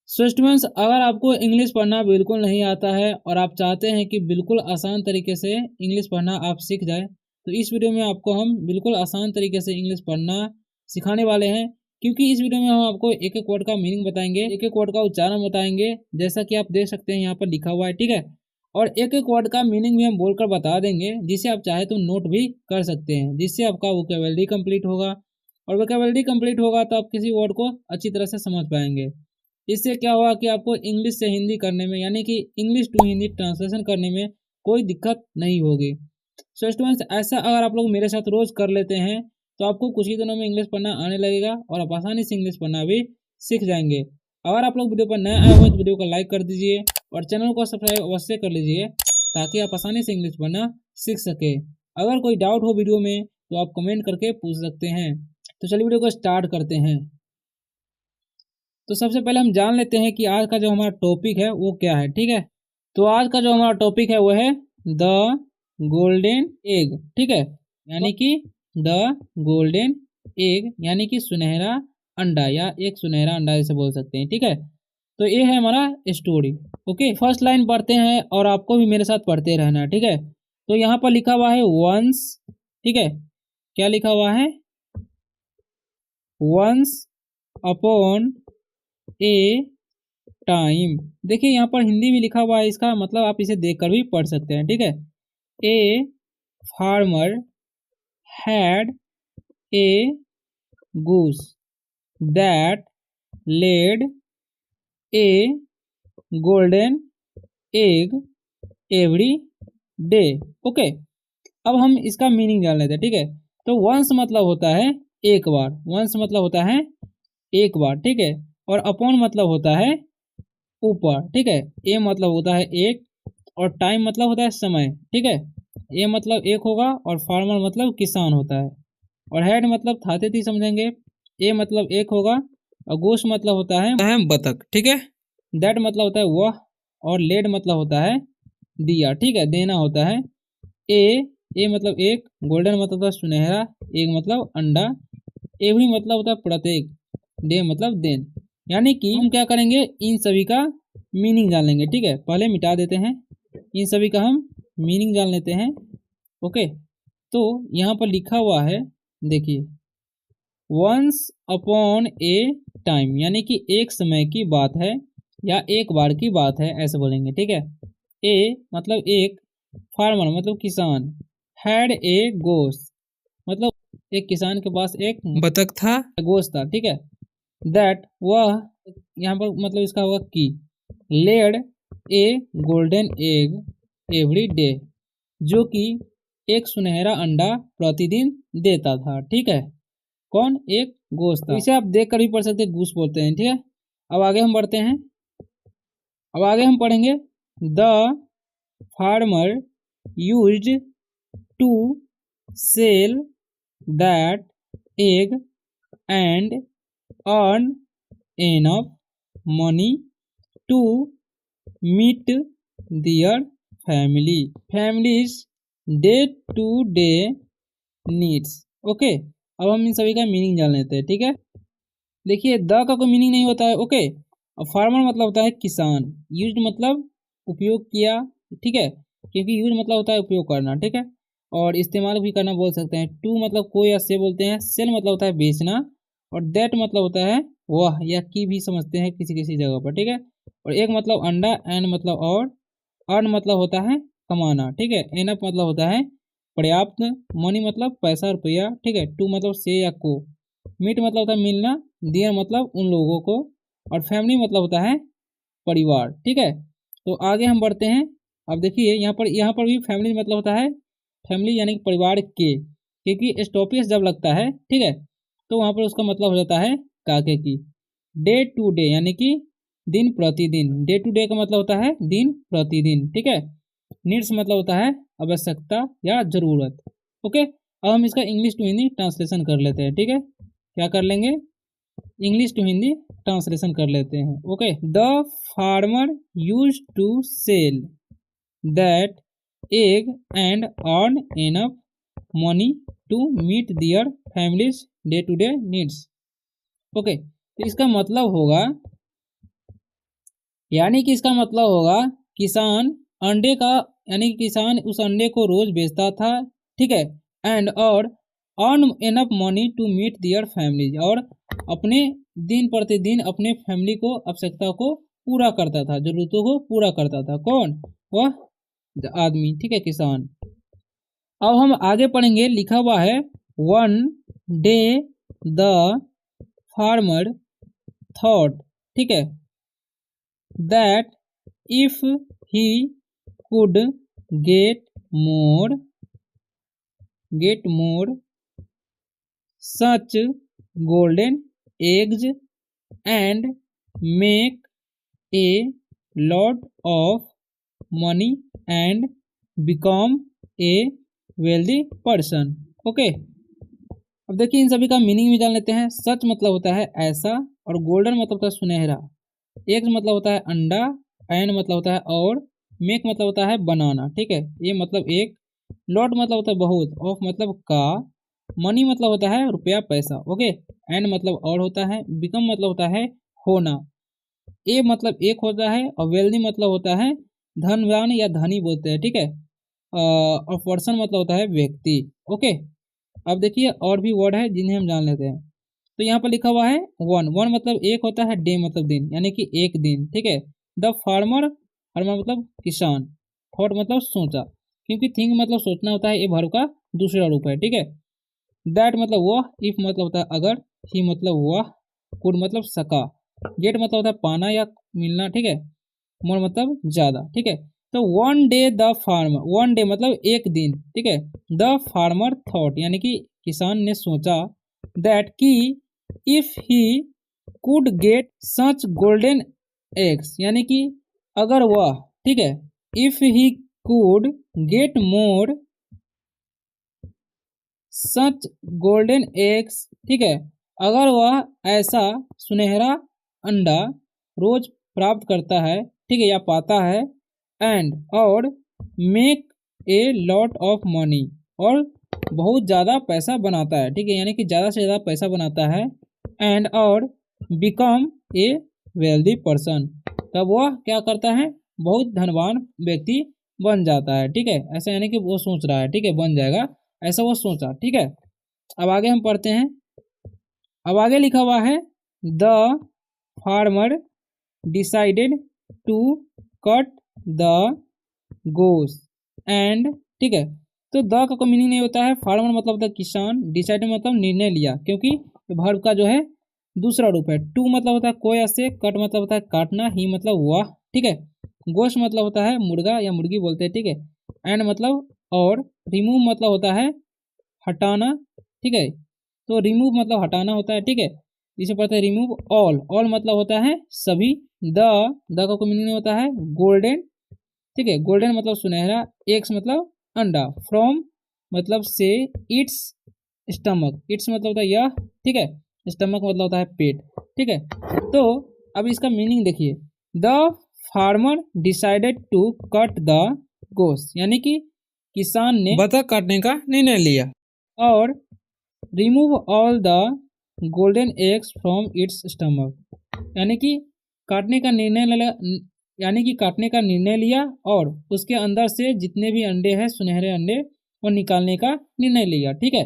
So students, अगर आपको English पढ़ना बिल्कुल नहीं आता है और आप चाहते हैं कि बिल्कुल आसान तरीके से इंग्लिश पढ़ना आप सीख जाए, तो इस वीडियो में आपको हम बिल्कुल आसान तरीके से इंग्लिश पढ़ना सिखाने वाले हैं। क्योंकि इस वीडियो में हम आपको एक एक वर्ड का मीनिंग बताएंगे, एक एक वर्ड का उच्चारण बताएंगे, जैसा कि आप देख सकते हैं यहाँ पर लिखा हुआ है, ठीक है। और एक एक वर्ड का मीनिंग भी हम बोलकर बता देंगे, जिसे आप चाहे तो नोट भी कर सकते हैं, जिससे आपका वोकैबुलरी कंप्लीट होगा। और वोकैबुलरी कंप्लीट होगा तो आप किसी वर्ड को अच्छी तरह से समझ पाएंगे। इससे क्या होगा कि आपको इंग्लिश से हिंदी करने में, यानी कि इंग्लिश टू हिंदी ट्रांसलेशन करने में कोई दिक्कत नहीं होगी। सो स्टूडेंट्स, ऐसा अगर आप लोग मेरे साथ रोज कर लेते हैं तो आपको कुछ ही दिनों में इंग्लिश पढ़ना आने लगेगा और आप आसानी से इंग्लिश पढ़ना भी सीख जाएंगे। अगर आप लोग वीडियो पर नए आए हो तो वीडियो को लाइक कर दीजिए और चैनल को सब्सक्राइब अवश्य कर लीजिए, ताकि आप आसानी से इंग्लिश पढ़ना सीख सके। अगर कोई डाउट हो वीडियो में तो आप कमेंट करके पूछ सकते हैं। तो चलिए वीडियो को स्टार्ट करते हैं। तो सबसे पहले हम जान लेते हैं कि आज का जो हमारा टॉपिक है वो क्या है, ठीक है। तो आज का जो हमारा टॉपिक है वो है द गोल्डन एग, ठीक है। यानी कि द गोल्डन एग यानी कि सुनहरा अंडा, या एक सुनहरा अंडा जैसे बोल सकते हैं, ठीक है। तो ये है हमारा स्टोरी। ओके, फर्स्ट लाइन पढ़ते हैं और आपको भी मेरे साथ पढ़ते रहना है, ठीक है। तो यहाँ पर लिखा हुआ है वंस, ठीक है। क्या लिखा हुआ है? Once upon a time. देखिए यहाँ पर हिंदी में लिखा हुआ है, इसका मतलब आप इसे देखकर भी पढ़ सकते हैं, ठीक है। A farmer had a goose that laid a golden egg every day. Okay, अब हम इसका मीनिंग जान लेते हैं, ठीक है। तो वंस मतलब होता है एक बार, वंस मतलब होता है एक बार, ठीक है। और अपॉन मतलब होता है ऊपर, ठीक है। ए मतलब होता है एक और टाइम मतलब होता है समय, ठीक है। ए मतलब एक होगा और फार्मर मतलब किसान होता है, और हेड मतलब थाते थी समझेंगे। ए मतलब एक होगा और गोश मतलब होता है बतख, ठीक है। दैट मतलब होता है वह, और लेड मतलब होता है दिया, ठीक है, देना होता है। ए ए मतलब एक, गोल्डन मतलब होता है सुनहरा, एक मतलब अंडा, एवरी मतलब होता है प्रत्येक, डे मतलब दिन। यानी कि हम क्या करेंगे, इन सभी का मीनिंग जान लेंगे, ठीक है। पहले मिटा देते हैं, इन सभी का हम मीनिंग जान लेते हैं। ओके, तो यहाँ पर लिखा हुआ है, देखिए, वंस अपॉन ए टाइम यानी कि एक समय की बात है या एक बार की बात है, ऐसे बोलेंगे, ठीक है। ए मतलब एक, फार्मर मतलब किसान, हैड ए गोस मतलब एक किसान के पास एक बतख था, गोश्त था, ठीक है। दैट वह, यहाँ पर मतलब इसका होगा कि, lead a golden egg every day, जो कि एक सुनहरा अंडा प्रतिदिन देता था, ठीक है। कौन? एक गोश्त था। इसे आप देख कर भी पढ़ सकते हैं, गूस बोलते हैं, ठीक है। अब आगे हम बढ़ते हैं, अब आगे हम पढ़ेंगे the farmer used to sell that egg and earn enough money to meet their family's day to day needs। Okay, अब हम इन सभी का मीनिंग जान लेते हैं, ठीक है। देखिए, द का कोई मीनिंग नहीं होता है, ओके। अब फार्मर मतलब होता है किसान, यूज्ड मतलब उपयोग किया, ठीक है, क्योंकि यूज मतलब होता है उपयोग करना, ठीक है। और इस्तेमाल भी करना बोल सकते हैं। टू मतलब कोई या से बोलते हैं। सेल मतलब होता है बेचना, और दैट मतलब होता है वह या की भी समझते हैं किसी किसी जगह पर, ठीक है। और एक मतलब अंडा, एंड मतलब और, अर्न मतलब होता है कमाना, ठीक है। एनफ मतलब होता है पर्याप्त, मनी मतलब पैसा रुपया, ठीक है। टू मतलब से या को, मीट मतलब होता है मिलना, दियर मतलब उन लोगों को, और फैमिली मतलब होता है परिवार, ठीक है। तो आगे हम बढ़ते हैं। अब देखिए यहाँ पर भी फैमिली मतलब होता है फैमिली यानी कि परिवार के, क्योंकि स्टॉपेज जब लगता है, ठीक है, तो वहाँ पर उसका मतलब हो जाता है काके की। डे टू डे यानी कि दिन प्रतिदिन, डे टू डे का मतलब होता है दिन प्रतिदिन, ठीक है। नीड्स मतलब होता है आवश्यकता या जरूरत। ओके, अब हम इसका इंग्लिश टू हिंदी ट्रांसलेशन कर लेते हैं, ठीक है। क्या कर लेंगे? इंग्लिश टू हिंदी ट्रांसलेशन कर लेते हैं। Okay, the farmer use to sell that egg and earn enough money to meet their families day to day needs. Okay, तो इसका मतलब होगा यानी कि इसका मतलब होगा किसान अंडे का, यानी कि किसान उस अंडे को रोज बेचता था, ठीक है, एंड और earn enough money to meet their families, और अपने दिन प्रतिदिन अपने फैमिली को आवश्यकता को पूरा करता था, जरूरतों को पूरा करता था। कौन? वह आदमी, ठीक है, किसान। अब हम आगे पढ़ेंगे, लिखा हुआ है one day the farmer thought, ठीक है, that if he could get more such golden eggs and make a lot of money and become a wealthy person। Okay, अब देखिए इन सभी का मीनिंग भी जान लेते हैं। सच मतलब होता है ऐसा, और गोल्डन मतलब होता है सुनहरा, एग्स मतलब होता है अंडा, एंड मतलब होता है और, मेक मतलब होता है बनाना, ठीक है, ये मतलब एक, लॉट मतलब होता है बहुत, ऑफ मतलब का, मनी मतलब होता है रुपया पैसा, ओके, एंड मतलब और होता है, बिकम मतलब होता है होना, ए मतलब एक होता है, और वेल्दी मतलब होता है धनवान या धनी बोलते हैं, ठीक है, और पर्सन मतलब होता है व्यक्ति। ओके, अब देखिए और भी वर्ड है जिन्हें हम जान लेते हैं। तो यहाँ पर लिखा हुआ है वन, वन मतलब एक होता है, डे मतलब दिन, यानी कि एक दिन, ठीक है, द फार्मर, फार्मर मतलब किसान, थॉट मतलब सोचा, क्योंकि थिंक मतलब सोचना होता है, ये वर्ब का दूसरा रूप है, ठीक है, दैट मतलब वह, इफ मतलब होता है अगर, ही मतलब वह, कुड मतलब सका, गेट मतलब होता है पाना या मिलना, ठीक है, मोर मतलब ज्यादा, ठीक है। तो one day the farmer, one day मतलब एक दिन, ठीक है, द फार्मर थॉट यानी कि किसान ने सोचा, दैट कि if he could get such golden eggs, यानी कि अगर वह, ठीक है, if he could get more such golden eggs, ठीक है, अगर वह ऐसा सुनहरा अंडा रोज प्राप्त करता है, ठीक है, या पाता है, एंड और make a lot of money, और बहुत ज़्यादा पैसा बनाता है, ठीक है, यानी कि ज़्यादा से ज़्यादा पैसा बनाता है, एंड और बिकम ए वेल्दी पर्सन, तब वह क्या करता है, बहुत धनवान व्यक्ति बन जाता है, ठीक है, ऐसा यानी कि वो सोच रहा है, ठीक है, बन जाएगा, ऐसा वो सोचा, ठीक है। अब आगे हम पढ़ते हैं। अब आगे लिखा हुआ है the farmer decided to cut the goose and, ठीक है, तो द का कोई मीनिंग नहीं होता है, फार्मर मतलब होता है किसान, डिसाइड मतलब निर्णय लिया, क्योंकि वर्ब का जो है दूसरा रूप है, टू मतलब होता है कोई से, कट मतलब होता है काटना, ही मतलब वाह, ठीक है, गोश्त मतलब होता है मुर्गा या मुर्गी बोलते हैं, ठीक है, एंड मतलब और, रिमूव मतलब होता है हटाना, ठीक है, तो रिमूव मतलब हटाना होता है, ठीक है, इसे पढ़ते हैं रिमूव ऑल, ऑल मतलब होता है सभी, द का कोई मीनिंग नहीं होता है, गोल्डन, ठीक है, गोल्डन मतलब सुनहरा, एक्स मतलब अंडा, फ्रॉम मतलब से, इट्स स्टमक, इट्स मतलब होता है यह, ठीक है, स्टमक मतलब होता है पेट, ठीक है। तो अब इसका मीनिंग देखिए, the farmer decided to cut the goose, यानी कि किसान ने बतख काटने का निर्णय लिया, और remove all the golden eggs from its stomach, यानी कि काटने का निर्णय लिया, यानी कि काटने का निर्णय लिया, और उसके अंदर से जितने भी अंडे हैं सुनहरे अंडे वो निकालने का निर्णय लिया, ठीक है।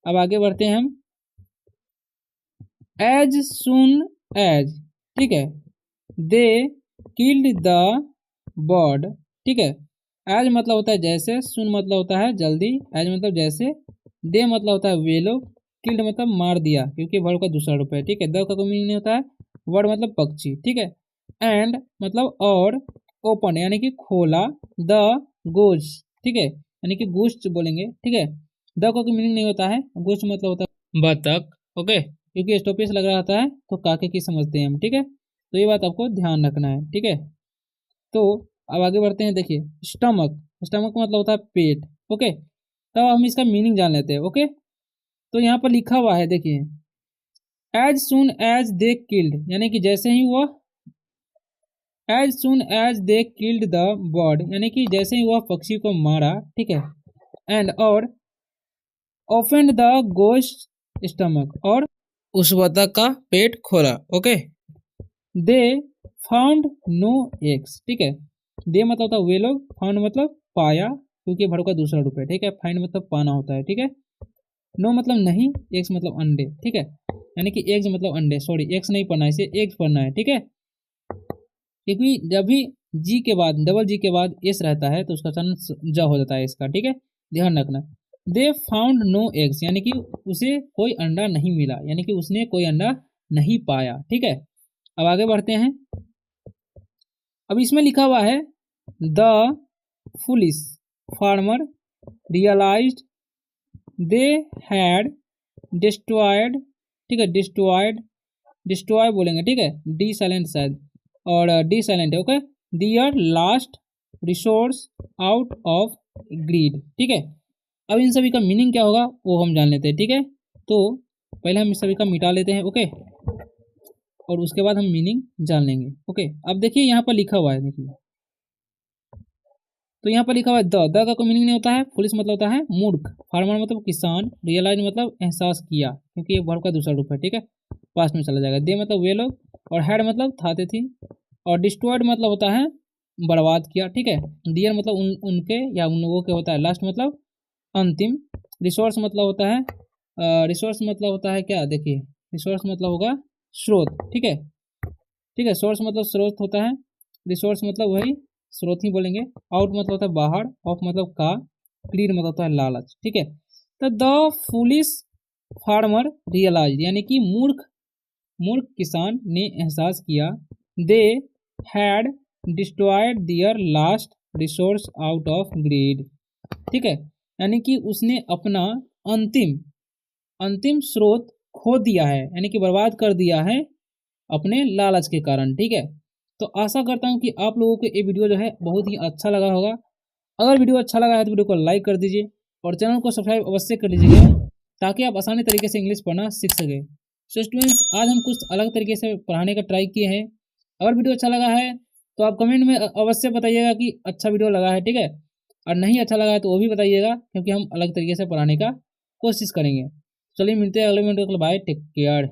अब आगे बढ़ते हैं हम। एज सुन एज, ठीक है, दे किल्ड द बर्ड, ठीक है, एज मतलब होता है जैसे, सुन मतलब होता है जल्दी, एज मतलब जैसे, दे मतलब होता है वे लोग, किल्ड मतलब मार दिया, क्योंकि वर्ड का दूसरा रूप है, ठीक है, द का कोई मीनिंग नहीं होता है, वर्ड मतलब पक्षी, ठीक है, एंड मतलब और, ओपन यानी कि खोला, द गोश, ठीक है, यानी कि गोश्त बोलेंगे, ठीक है, द का कोई मीनिंग नहीं होता है, गोश्त मतलब होता है बतख, ओके, क्योंकि स्टॉपेज लग रहा होता है तो काके की समझते हैं हम, ठीक है, तो ये बात आपको ध्यान रखना है, ठीक है। तो अब आगे बढ़ते हैं, देखिए स्टमक, स्टमक मतलब होता है पेट, ओके, तब हम इसका मीनिंग जान लेते हैं, ओके। तो यहाँ पर लिखा हुआ है देखिए, as soon as they killed, यानी कि जैसे ही वह, as soon as they killed the bird, यानी कि जैसे ही वह पक्षी को मारा, ठीक है, एंड और ओपन द गोश्त स्टमक, और उस बतख का पेट खोला, okay, they found no eggs, ठीक है। दे मतलब होता है वे लोग, फाउंड मतलब पाया, क्योंकि वर्ब का दूसरा रूप है, ठीक है। फाइंड मतलब पाना होता है, ठीक है। नो मतलब नहीं, एग्स मतलब अंडे, ठीक है। यानी कि एग्स मतलब अंडे, सॉरी एग्स नहीं पढ़ना है, इसे एग्स पढ़ना है, ठीक है। क्योंकि जब भी जी के बाद, डबल जी के बाद एस रहता है तो उसका चांस ज हो जाता है इसका, ठीक है, ध्यान रखना। दे फाउंड नो एग्स यानी कि उसे कोई अंडा नहीं मिला, यानी कि उसने कोई अंडा नहीं पाया, ठीक है। अब आगे बढ़ते हैं। अब इसमें लिखा हुआ है the foolish farmer realised they had destroyed, ठीक है, डिस्ट्रॉय बोलेंगे, ठीक है, डी साइलेंट शायद, और डी साइलेंट है, okay. Their last resource out of greed, ठीक है। अब इन सभी का मीनिंग क्या होगा वो हम जान लेते हैं, ठीक है। तो पहले हम इस सभी का मिटा लेते हैं, ओके, और उसके बाद हम मीनिंग जान लेंगे, ओके। अब देखिए यहाँ पर लिखा हुआ है, देखिए तो यहाँ पर लिखा हुआ है द का कोई मीनिंग नहीं होता है। पुलिस मतलब होता है मूर्ख, फार्मर मतलब किसान, रियलाइज मतलब एहसास किया, क्योंकि ये वर्ब का दूसरा रूप है, ठीक है, पास्ट में चला जाएगा। दे मतलब वे लोग, और हैड मतलब थाते थी, और डिस्ट्रॉयड मतलब होता है बर्बाद किया, ठीक है। डियर मतलब उनके या उन लोगों के होता है। लास्ट मतलब अंतिम। रिसोर्स मतलब होता है रिसोर्स मतलब होता है क्या, देखिए रिसोर्स मतलब होगा स्रोत, ठीक है, ठीक है। सोर्स मतलब स्रोत होता है, रिसोर्स मतलब वही स्रोत ही बोलेंगे। आउट मतलब होता है बाहर, ऑफ मतलब का, क्लीन मतलब होता है लालच, ठीक है। तो द फुलिश फार्मर रियलाइज यानी कि मूर्ख मूर्ख किसान ने एहसास किया, they had destroyed their last resource out of greed, ठीक है, यानी कि उसने अपना अंतिम अंतिम स्रोत खो दिया है, यानी कि बर्बाद कर दिया है अपने लालच के कारण, ठीक है। तो आशा करता हूँ कि आप लोगों को ये वीडियो जो है बहुत ही अच्छा लगा होगा। अगर वीडियो अच्छा लगा है तो वीडियो को लाइक कर दीजिए और चैनल को सब्सक्राइब अवश्य कर लीजिएगा, ताकि आप आसानी तरीके से इंग्लिश पढ़ना सीख सकें। सो स्टूडेंट्स, आज हम कुछ अलग तरीके से पढ़ाने का ट्राई किए हैं। अगर वीडियो अच्छा लगा है तो आप कमेंट में अवश्य बताइएगा कि अच्छा वीडियो लगा है, ठीक है, और नहीं अच्छा लगा है तो वो भी बताइएगा, क्योंकि हम अलग तरीके से पढ़ाने का कोशिश करेंगे। चलिए मिलते हैं अगले वीडियो को, बाय, टेक केयर।